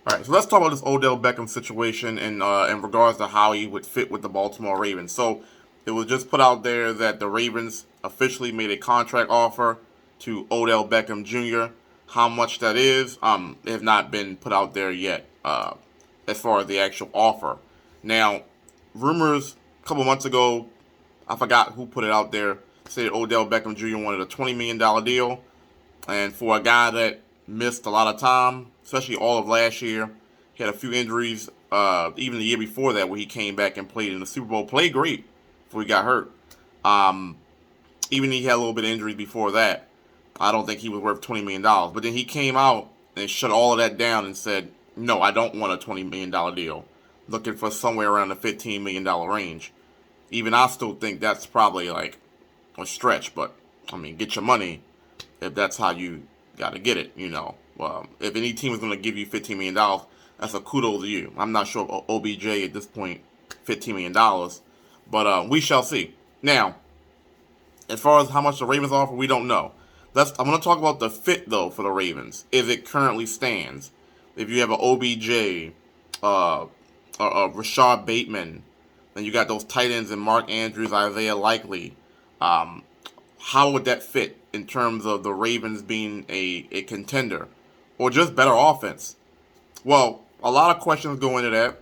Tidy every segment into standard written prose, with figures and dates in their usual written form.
All right, so let's talk about this Odell Beckham situation in regards to how he would fit with the Baltimore Ravens. So it was just put out there that the Ravens officially made a contract offer to Odell Beckham Jr. How much that is, has not been put out there yet, as far as the actual offer. Now, rumors a couple months ago, I forgot who put it out there, said Odell Beckham Jr. wanted a $20 million deal. And for a guy that missed a lot of time, especially all of last year, he had a few injuries, even the year before that, where he came back and played in the Super Bowl, played great before he got hurt. Um, Even he had a little bit of injuries before that. I don't think he was worth $20 million. But then he came out and shut all of that down and said, no, I don't want a $20 million deal. Looking for somewhere around the $15 million range. Even I still think that's probably like a stretch, but I mean, get your money if that's how you got to get it. If any team is going to give you $15 million, that's a kudos to you. I'm not sure if OBJ at this point $15 million, but we shall see. Now, as far as how much the Ravens offer, we don't know. I'm going to talk about the fit though for the Ravens, as it currently stands. If you have an OBJ, Rashad Bateman, then you got those tight ends and Mark Andrews, Isaiah Likely. How would that fit in terms of the Ravens being a contender or just better offense? Well, a lot of questions go into that.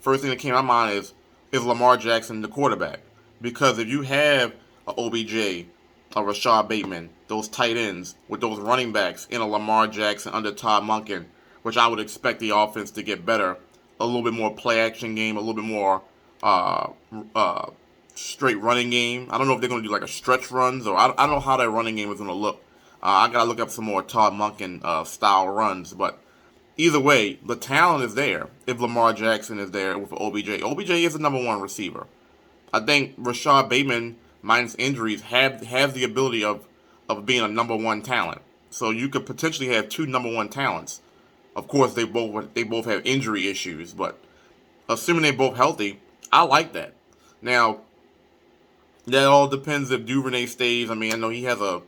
First thing that came to my mind is Lamar Jackson the quarterback? Because if you have a OBJ, a Rashad Bateman, those tight ends with those running backs in a Lamar Jackson under Todd Monken, which I would expect the offense to get better, a little bit more play action game, a little bit more uh, uh, straight running game. I don't know if they're going to do like a stretch runs, or I don't know how that running game is going to look. I got to look up some more Todd Monken style runs, but either way, the talent is there. If Lamar Jackson is there with OBJ is the number one receiver. I think Rashad Bateman, minus injuries, have the ability of being a number one talent. So you could potentially have two number one talents. Of course, they both have injury issues, but assuming they're both healthy, I like that. Now, that all depends if Duvernay stays. I mean, I know he has a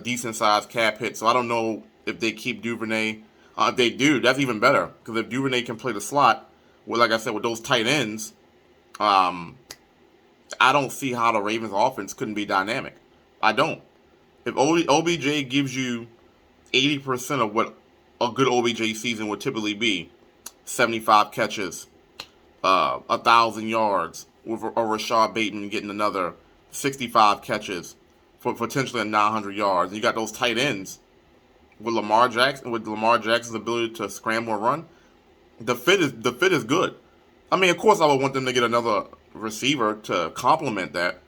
decent sized cap hit, so I don't know if they keep Duvernay. If they do, that's even better, because if Duvernay can play the slot, well, like I said, with those tight ends, um, I don't see how the Ravens offense couldn't be dynamic. I don't. If OBJ gives you 80% of what a good OBJ season would typically be, 75 catches, 1,000 yards, with a Rashad Bateman getting another 65 catches for potentially 900 yards. And you got those tight ends with Lamar Jackson's ability to scramble and run. The fit is good. I mean, of course, I would want them to get another receiver to complement that.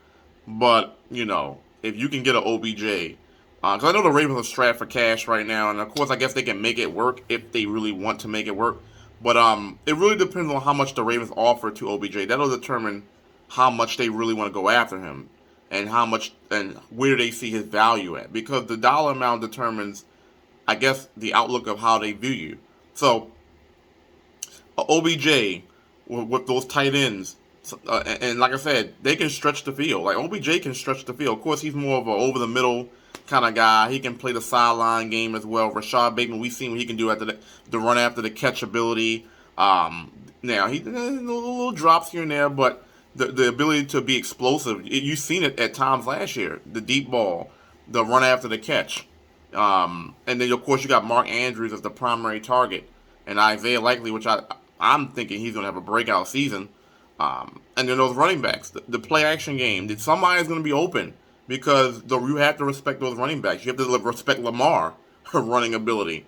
But if you can get an OBJ, because I know the Ravens are strapped for cash right now, and of course, I guess they can make it work if they really want to make it work. But it really depends on how much the Ravens offer to OBJ. That'll determine how much they really want to go after him, and how much and where they see his value at. Because the dollar amount determines, I guess, the outlook of how they view you. So, OBJ with those tight ends, and like I said, they can stretch the field. Like OBJ can stretch the field. Of course, he's more of a over the middle kind of guy. He can play the sideline game as well. Rashad Bateman, we've seen what he can do after the run after the catch ability. Now he little drops here and there, but the ability to be explosive, you've seen it at times last year. The deep ball, the run after the catch, and then of course you got Mark Andrews as the primary target, and Isaiah Likely, which I'm thinking he's gonna have a breakout season. And then those running backs, the play action game, that somebody's going to be open, because you have to respect those running backs. You have to respect Lamar running ability.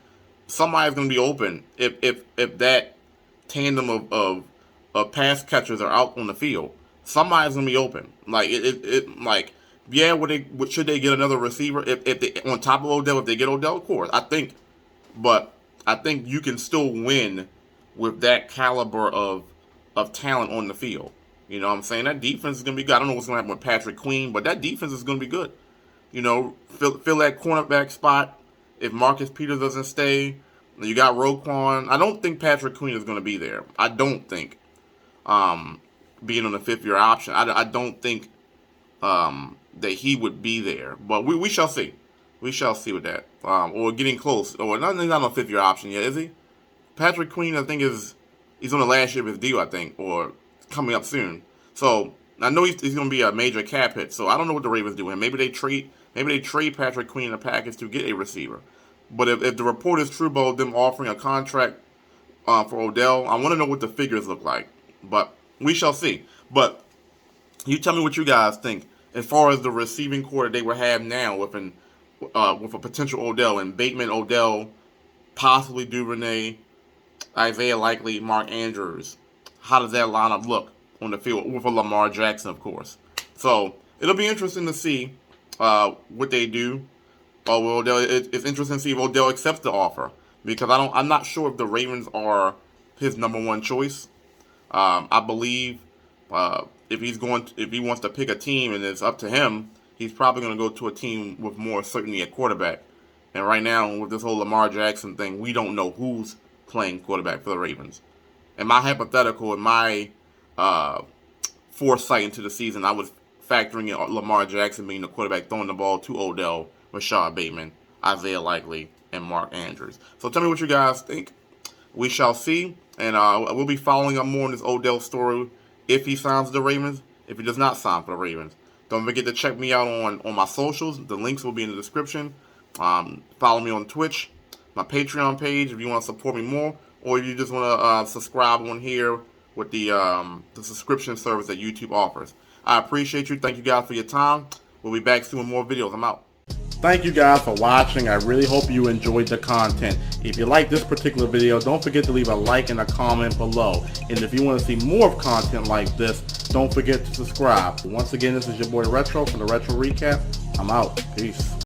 Somebody's going to be open if that tandem of pass catchers are out on the field. Somebody's going to be open. Should they get another receiver if they on top of Odell, if they get Odell, of course, but I think you can still win with that caliber of talent on the field. You know what I'm saying? That defense is going to be good. I don't know what's going to happen with Patrick Queen, but that defense is going to be good. Fill that cornerback spot. If Marcus Peters doesn't stay, you got Roquan. I don't think Patrick Queen is going to be there. I don't think, being on the fifth-year option, I don't think that he would be there. But we shall see. We shall see with that. Or getting close. Or not on a fifth-year option yet, is he? Patrick Queen, I think, he's on the last year of his deal, I think, or coming up soon. So I know he's going to be a major cap hit. So I don't know what the Ravens do with him. Maybe they trade Patrick Queen in a package to get a receiver. But if the report is true about them offering a contract for Odell, I want to know what the figures look like. But we shall see. But you tell me what you guys think as far as the receiving core that they will have now with a potential Odell and Bateman, Odell, possibly Duvernay, Isaiah Likely, Mark Andrews. How does that lineup look on the field with a Lamar Jackson, of course? So it'll be interesting to see what they do. Odell, it's interesting to see if Odell accepts the offer because I'm not sure if the Ravens are his number one choice. I believe if he wants to pick a team and it's up to him, he's probably going to go to a team with more certainty at quarterback. And right now, with this whole Lamar Jackson thing, we don't know who's playing quarterback for the Ravens. In my hypothetical, in my foresight into the season, I was factoring in Lamar Jackson being the quarterback, throwing the ball to Odell, Rashad Bateman, Isaiah Likely, and Mark Andrews. So tell me what you guys think. We shall see. And we'll be following up more on this Odell story if he signs the Ravens, if he does not sign for the Ravens. Don't forget to check me out on my socials. The links will be in the description. Follow me on Twitch, my Patreon page if you want to support me more, or if you just want to subscribe on here with the subscription service that YouTube offers. I appreciate you. Thank you guys for your time. We'll be back soon with more videos. I'm out. Thank you guys for watching. I really hope you enjoyed the content. If you like this particular video, don't forget to leave a like and a comment below. And if you want to see more of content like this, don't forget to subscribe. Once again, this is your boy Retro from the Retro Recap. I'm out. Peace.